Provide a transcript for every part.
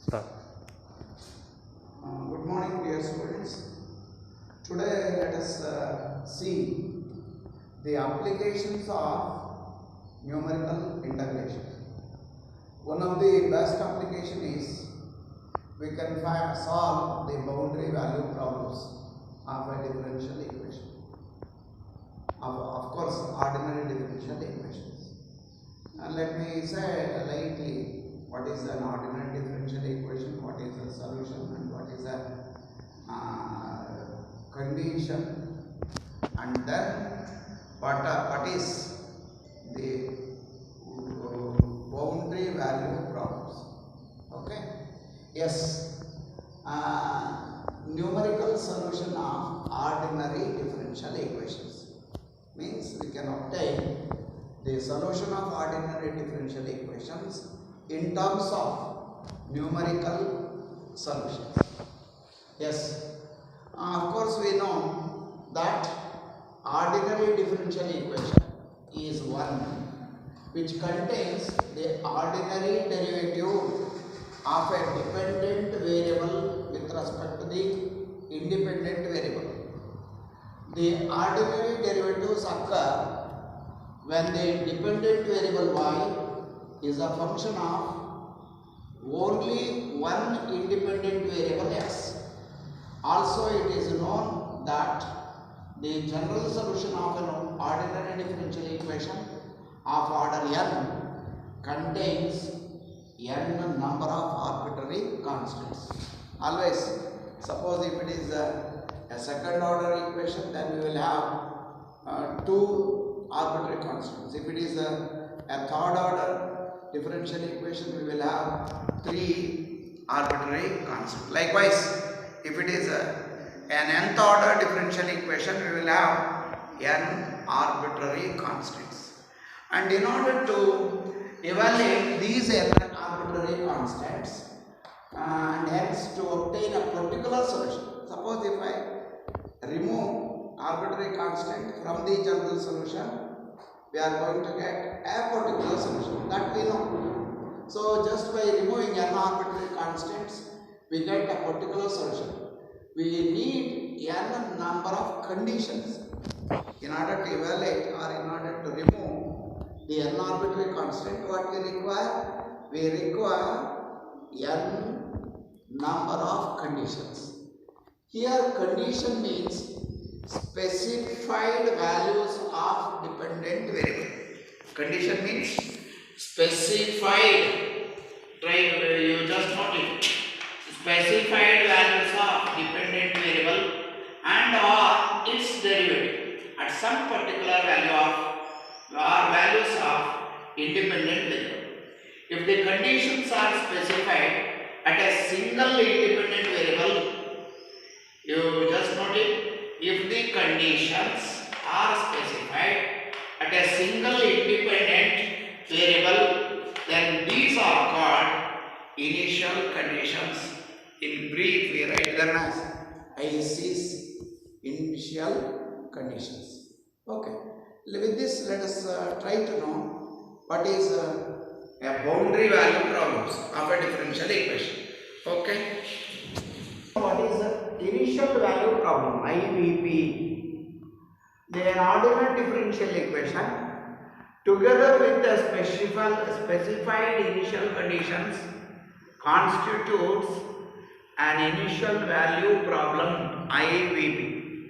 Start. Good morning, dear students. Today, let us see the applications of numerical integration. One of the best application is we can solve the boundary value problems of a differential equation. Of course, ordinary differential equations. And let me say lightly what is an ordinary differential equation, what is the solution, and what is a condition, and then what is the boundary value problems. Okay? Yes. Numerical solution of ordinary differential equations means we can obtain the solution of ordinary differential equations in terms of numerical solutions. Yes, of course we know that ordinary differential equation is one which contains the ordinary derivative of a dependent variable with respect to the independent variable. The ordinary derivatives occur when the dependent variable y is a function of only one independent variable x. Also, it is known that the general solution of an ordinary differential equation of order n contains n number of arbitrary constants. Always, suppose if it is a second order equation, then we will have two arbitrary constants. If it is a third order differential equation, we will have three arbitrary constants. Likewise, if it is an nth order differential equation, we will have n arbitrary constants. And in order to evaluate these n arbitrary constants and hence to obtain a particular solution, suppose if I remove arbitrary constant from the general solution, we are going to get a particular solution, that we know. So just by removing n arbitrary constants, we get a particular solution. We need n number of conditions in order to evaluate or in order to remove the n arbitrary constant. What we require? We require n number of conditions. Here condition means specified values of dependent variable. Condition means specified, you just note it, specified values of dependent variable and or its derivative at some particular value of or values of independent variable. If the conditions are specified at a single independent variable, you just note it. If the conditions are specified at a single independent variable, then these are called initial conditions. In brief, we write them as ICs, initial conditions. Okay. With this, let us try to know what is a boundary value problems of a differential equation. Okay. What is the initial value problem, IVP? The ordinary differential equation together with the specified initial conditions constitutes an initial value problem, IVP.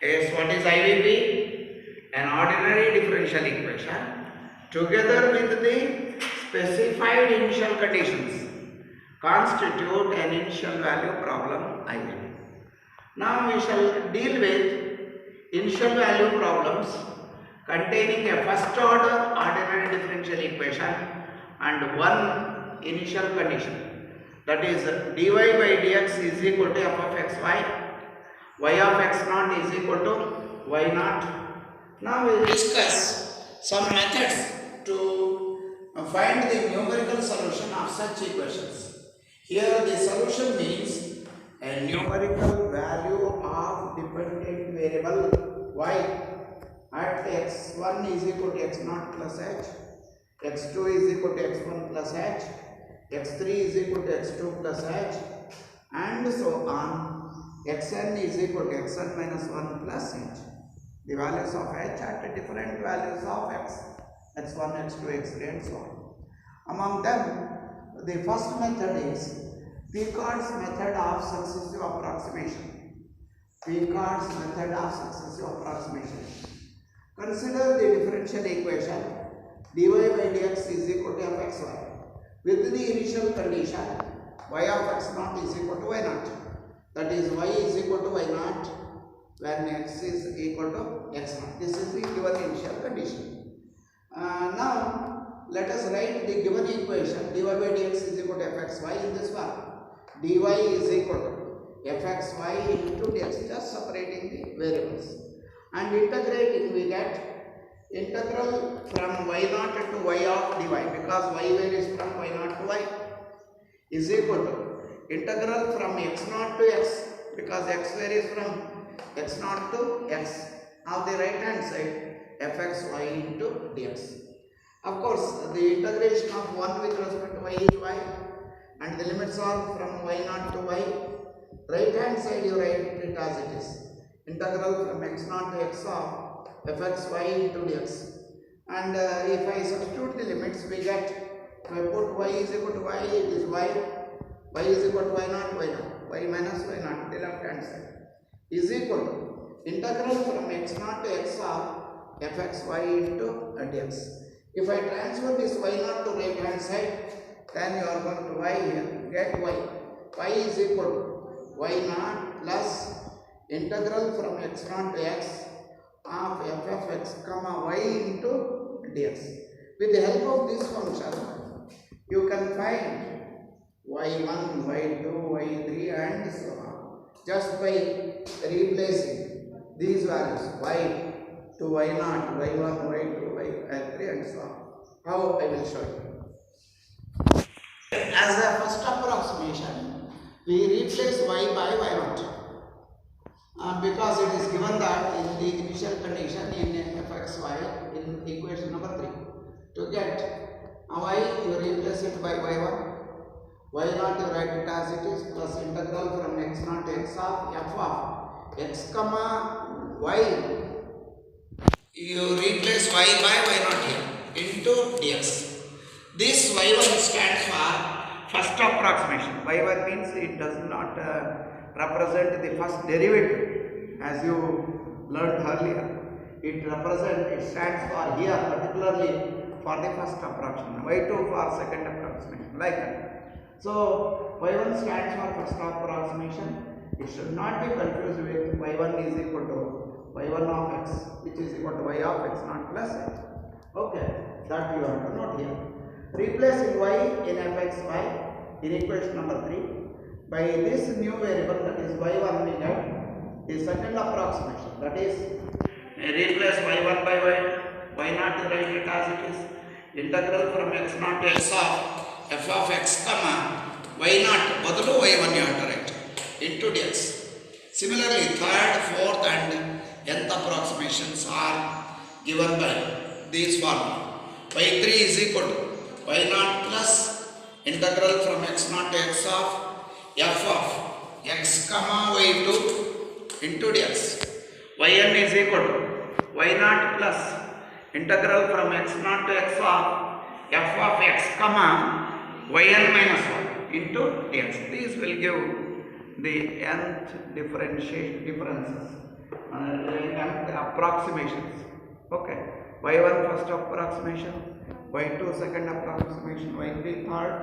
Yes, what is IVP? An ordinary differential equation together with the specified initial conditions constitute an initial value problem, IVP. Now we shall deal with initial value problems containing a first order ordinary differential equation and one initial condition, that is dy by dx is equal to f of xy, y of x naught is equal to y naught. Now we will discuss some methods to find the numerical solution of such equations. Here the solution means a numerical value of dependent variable y at x1 is equal to x0 plus h, x2 is equal to x1 plus h, x3 is equal to x2 plus h, and so on. Xn is equal to xn minus 1 plus h. The values of h at different values of x, x1, x2, x3 and so on. Among them, the first method is Picard's method of successive approximation. Picard's method of successive approximation. Consider the differential equation dy by dx is equal to fxy with the initial condition y of x naught is equal to y naught. That is, y is equal to y naught when x is equal to x naught. This is the given initial condition. Now, let us write the given equation dy by dx is equal to fxy in this form. Dy is equal to fxy into dx, just separating the variables. And integrating, we get integral from y naught to y of dy, because y varies from y naught to y, is equal to integral from x naught to x, because x varies from x naught to x, of the right hand side fxy into dx. Of course, the integration of 1 with respect to y is y, and the limits are from y naught to y. Right hand side you write it as it is. Integral from x naught to x of fxy into dx. And if I substitute the limits, we get, if I put y is equal to y, it is y is equal to y naught, y minus y naught, the left hand side, is equal to integral from x naught to x of fxy into dx. If I transfer this y naught to right hand side, then you are going to y here, get y is equal to y naught plus integral from x naught to x of f of x comma y into dx. With the help of this function, you can find y1, y2, y3 and so on, just by replacing these values y to y naught, y1, y2, y3 and so on. How I will show you. As a first approximation, we replace y by y naught. Because it is given that in the initial condition in fxy in equation number 3, to get y you replace it by y1, y naught you write it as it is, plus integral from x naught to x of f of x comma y, you replace y by y naught here into dx. This y1 stands for first approximation. Y1 means it does not represent the first derivative, as you learned earlier. It stands for here particularly for the first approximation, y2 for second approximation, like that. So y1 stands for first approximation. It should not be confused with y1 is equal to y1 of x, which is equal to y of x naught plus x. Okay, that you have to note here. Replacing y in fxy in equation number 3 by this new variable, that is y1, we get the second approximation, that is replace y1 by y naught to write it as it is, integral from x naught to x of f of x comma y naught badalu y1 you have to write into dx. Similarly, third, fourth and nth approximations are given by this formula. y3 is equal to y naught plus integral from x naught to x of f of x comma y2 into dx. yn is equal to y naught plus integral from x naught to x of f of x comma yn minus 1 into dx. These will give the nth differences, nth approximations. Okay, y1 first approximation, y2 second approximation, y3 third,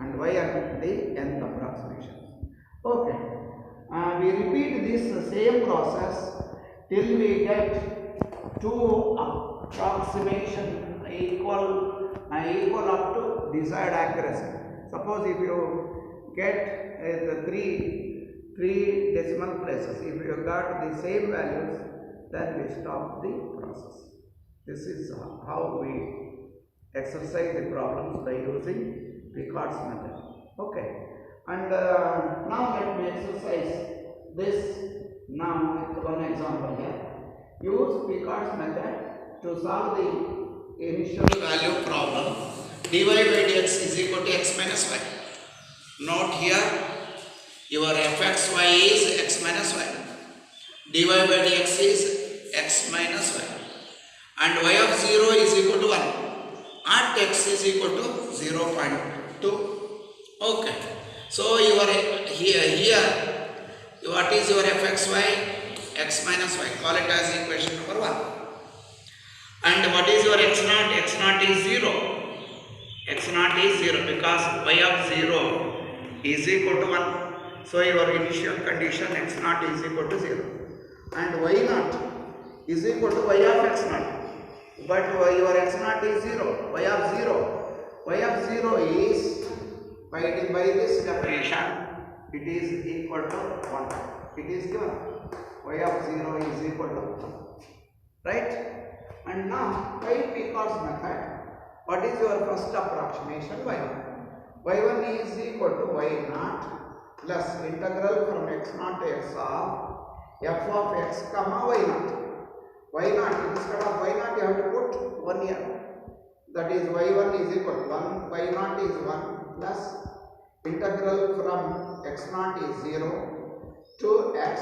and yn the nth approximation. Okay, we repeat this same process till we get two approximation equal up to desired accuracy. Suppose if you get the three decimal places, if you got the same values, then we stop the process. This is how we exercise the problems by using Picard's method. Okay, and now let me exercise this now with one example here. Use Picard's method to solve the initial value problem dy by dx is equal to x minus y. Note here, your fxy is x minus y. Dy by dx is x minus y. And y of 0 is equal to 1. At x is equal to 0.2. Okay. So your here what is your fxy? X minus y. Call it as equation number 1. And what is your x naught? X naught is 0. X naught is 0 because y of 0 is equal to 1. So your initial condition x naught is equal to 0. And y naught is equal to y of x naught. But your x naught is 0. Y of 0. Y of 0 is by this definition it is equal to 1. It is given. Y of 0 is equal to 1. Right? And now by Picard's method, what is your first approximation? Y1. Y1 is equal to y naught plus integral from x naught to x of f of x comma y naught. Y naught, instead of y naught you have to put 1 here. That is y1 is equal to 1, y naught is 1 plus integral from x naught is 0 to x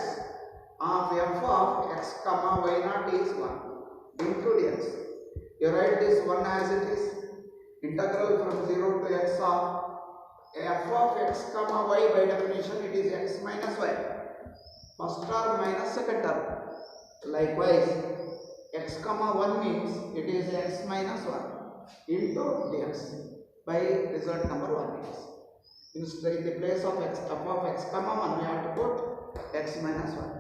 of f of x comma y naught is 1 into dx. You write this 1 as it is. Integral from 0 to x of f of x comma y, by definition it is x minus y. First term minus second term. Likewise, x comma 1 means it is x minus 1 into dx by result number 1 is. In the place of x, f of x comma 1, we have to put x minus 1.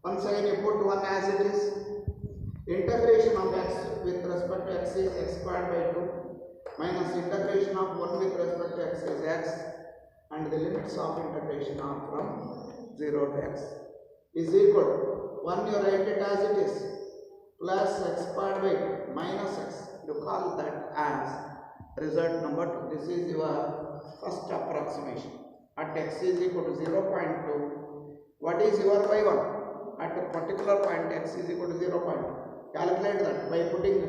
Once again you put 1 as it is. Integration of x with respect to x is x squared by 2 minus integration of 1 with respect to x is x, and the limits of integration are from 0 to x is equal to 1, you write it as it is, plus x squared by 2 minus x, you call that as result number 2. This is your first approximation. At x is equal to 0.2, what is your y1? At a particular point x is equal to 0.2. Calculate that by putting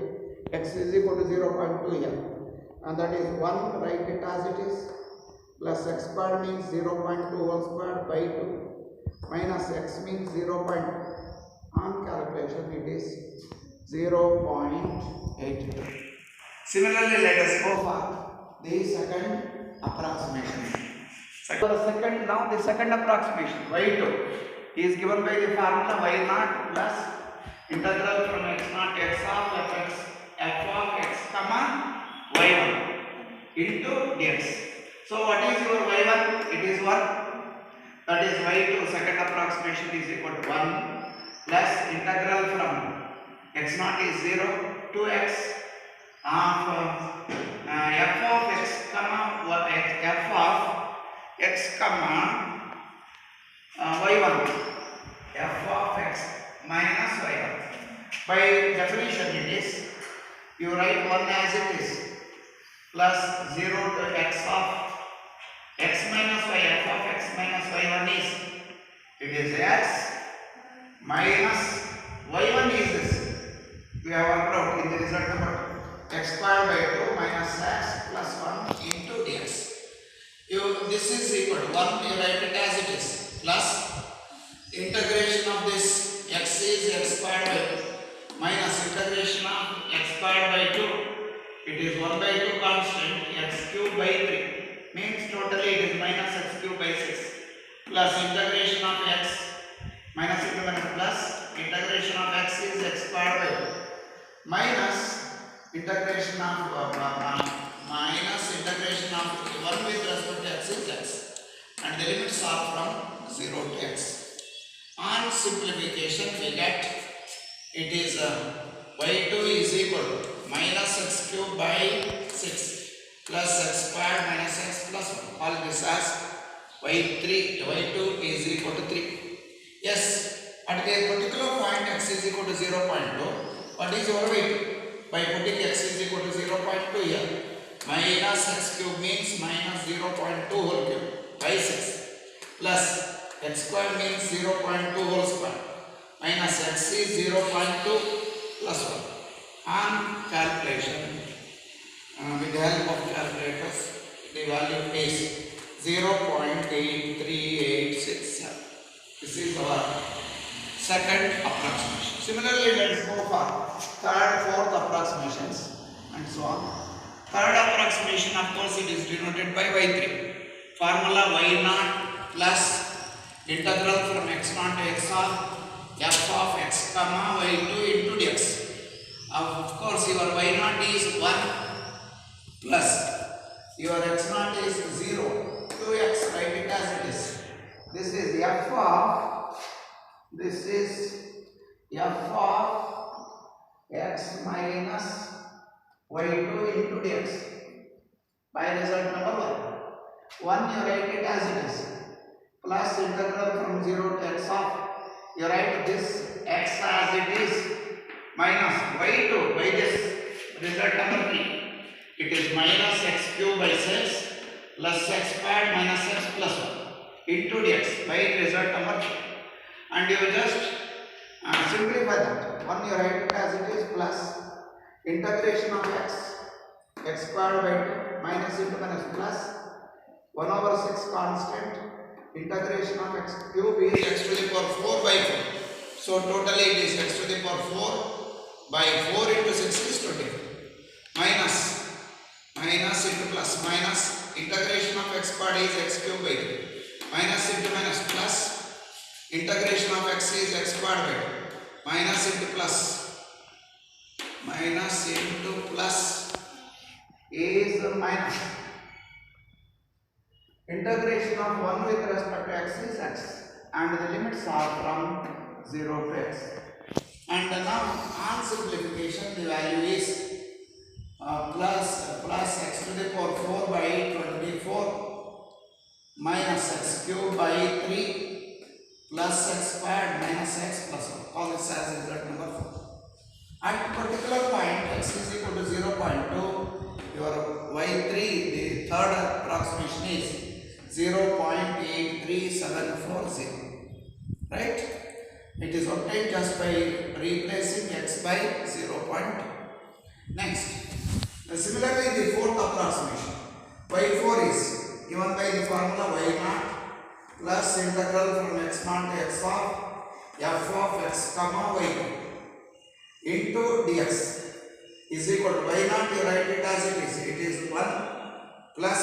x is equal to 0.2 here, and that is 1, write it as it is, plus x squared means 0.2 whole squared by 2 minus x means 0.2. On calculation it is 0.8. Similarly, let us go for the second approximation. Now the second approximation, y2 is given by the formula y naught plus integral from x naught x of f of x comma y1 into dx. So what is your y1? It is 1. That is y2 second approximation is equal to 1 plus integral from x naught is 0 to x of f of x comma f of x comma y1, f of x minus y1. By definition it is, you write 1 as it is, plus 0 to x of x minus y, f of x minus y1 is, it is x minus y1 is this. We have worked out in the result number x squared by 2 minus x plus 1 into dx. This is equal to 1, you write it as it is, plus integration of this x is x squared by 2 minus integration of x squared by 2, it is 1 by 2 constant, x cube by 3, means totally it is minus x cube by 6, plus integration of x minus into minus plus integration of x is x squared by 2 minus integration of minus integration of 1 with respect to x is x, and the limits are from 0 to x. On simplification we get it is y2 is equal to minus x cube by 6 plus x squared minus x plus 1. Call this as y2 is equal to 3. Yes, at a particular point x is equal to 0.2, what is your y2? By putting x is equal to 0.2 here, minus x cube means minus 0.2 whole cube by 6 plus x squared means 0.2 whole square minus x is 0.2 plus 1. On calculation with the help of calculators. The value is 0.83867. This is our second approximation. Similarly, let us go for third, fourth approximations and so on. Third approximation, of course, it is denoted by y3. Formula y0 plus integral from x0 to x of f of x comma y2 into dx. Of course, your y0 is 1 plus your x0 is 0. 2x, write it as it is. This is f of x minus y2 into dx by result number 1. 1 you write it as it is plus integral from 0 to x of, you write this x as it is minus y2 by this result number 3. It is minus x cube by 6 plus x squared minus x plus 1 into dx by result number 3. And you just simplify that. 1 you write it as it is plus integration of x squared by 2 minus into minus plus 1 over 6 constant integration of x cube is x to the power 4 by 4. So totally it is x to the power 4 by 4 into 6 is 24 minus into plus minus integration of x squared is x cube by 3 minus into minus plus integration of x is x squared by 2 minus into plus is minus integration of 1 with respect to x is x and the limits are from 0 to x. And now on simplification the value is plus x to the power 4 by 24 minus x cube by 3 plus x squared minus x plus 1. Call this as result number 4. At particular point x is equal to 0.2, your y3, the third approximation is 0.83740. Right? It is obtained just by replacing x by 0.2. Next, similarly the fourth approximation, y4 is given by the formula y0 plus integral from x0 to x of f of x comma y2 into dx is equal to y0, you write it as it is. It is 1 plus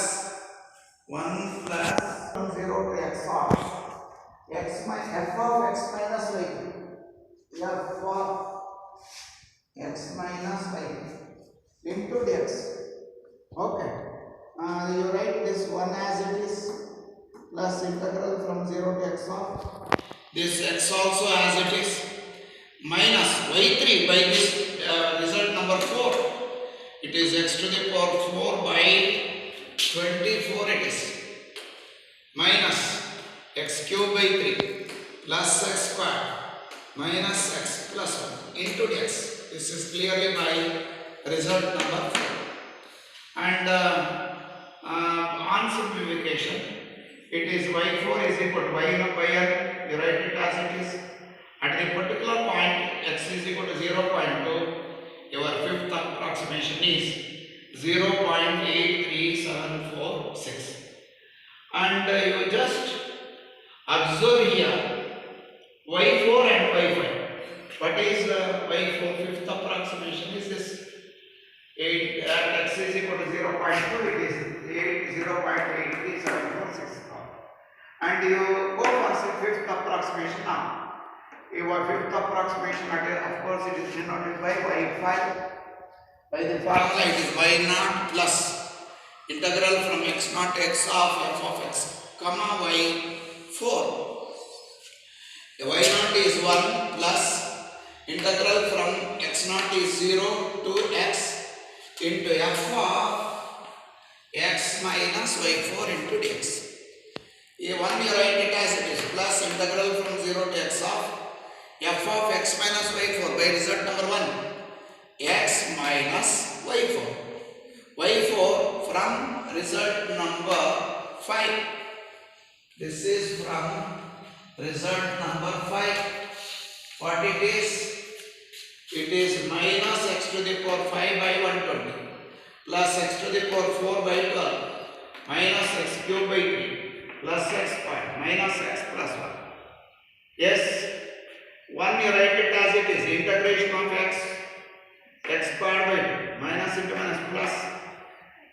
from 0 to x of f of x minus y2, f of x minus y2 into dx. Okay, you write this 1 as it is plus integral from 0 to x of this x also as it is minus y3 by this result number 4. It is x to the power 4 by 24 it is minus x cube by 3 plus x squared minus x plus 1 into dx. This is clearly by result number 4. And on simplification, it is y4 is equal to y0 by n, you write it as it is. At the particular point x is equal to 0.2, your fifth approximation is 0.83746. And you just observe here y4 and y5. What is y4 fifth approximation? Is this 8 x is equal to 0.2, it is 0.83746. And you go for fifth approximation now. Your fifth approximation, of course, it is denoted by y5. By the formula, it is y0 plus integral from x0 to x of f of x comma y4. The y0 is 1 plus integral from x0 is 0 to x into f of x minus y4 into dx. A 1 you write it as it is plus integral from 0 to x of f of x minus y4 by result number 1 x minus y4. y4 from result number 5. This is from result number 5. What it is? It is minus x to the power 5 by 120. plus x to the power 4 by 12 minus x cube by 3 plus x square minus x plus 1. Yes, one you write it as it is, integration of x square by 2 minus into minus plus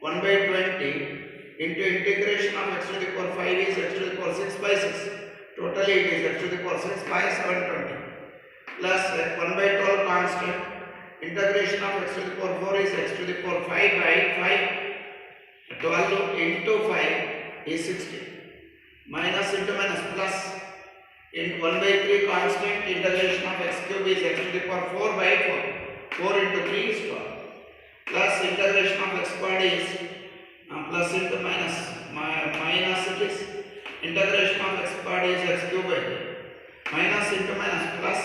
1 by 20 into integration of x to the power 5 is x to the power 6 by 6. Totally it is x to the power 6 by 720 plus 1 by 12 constant. Integration of x to the power 4 is x to the power 5 by 5. 12 into 5 is 60. Minus into minus plus in 1 by 3 constant. Integration of x cube is x to the power 4 by 4. 4 into 3 is 12. Plus integration of x squared is plus into minus minus it is integration of x squared is x cube by 3 minus into minus plus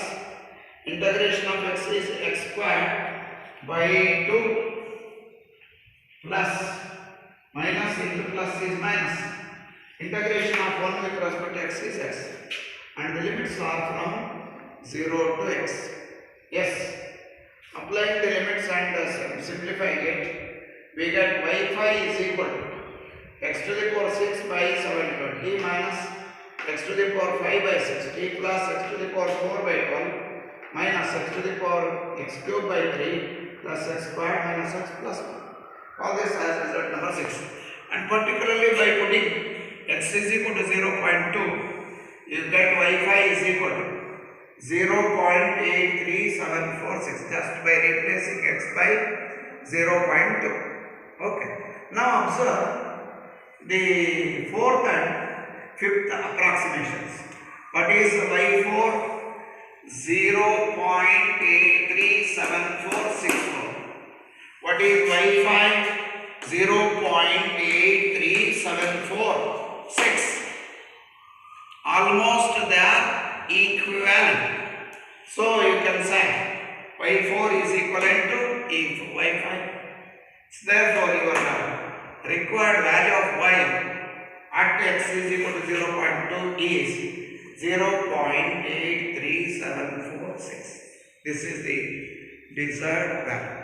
integration of x is x squared by 2 plus minus into plus is minus integration of 1 with respect to x is x and the limits are from 0 to x. Yes, applying the limits and simplifying it, we get y5 is equal to x to the power 6 by 720 minus x to the power 5 by 60 plus x to the power 4 by 12 minus x to the power x cube by 3 plus x squared minus x plus 1. All this as result number 6. And particularly by putting x is equal to 0.2, you get y5 is equal to 0.83746 just by replacing x by 0.2. Okay. Now observe the fourth and fifth approximations. What is y4? 0.837464. What is y5? 0.83746. Almost they are equivalent. So you can say y4 is equivalent to y5. Therefore your required value of y at x is equal to 0.2 is 0.83746. This is the desired value.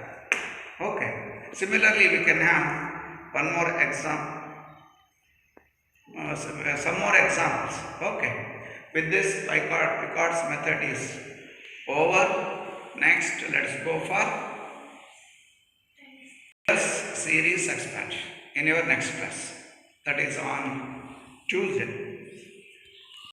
Okay. Similarly, we can have one more example. Some more examples. Okay. With this, Picard's method is over. Next, let's go for series expansion in your next class. That is on Tuesday.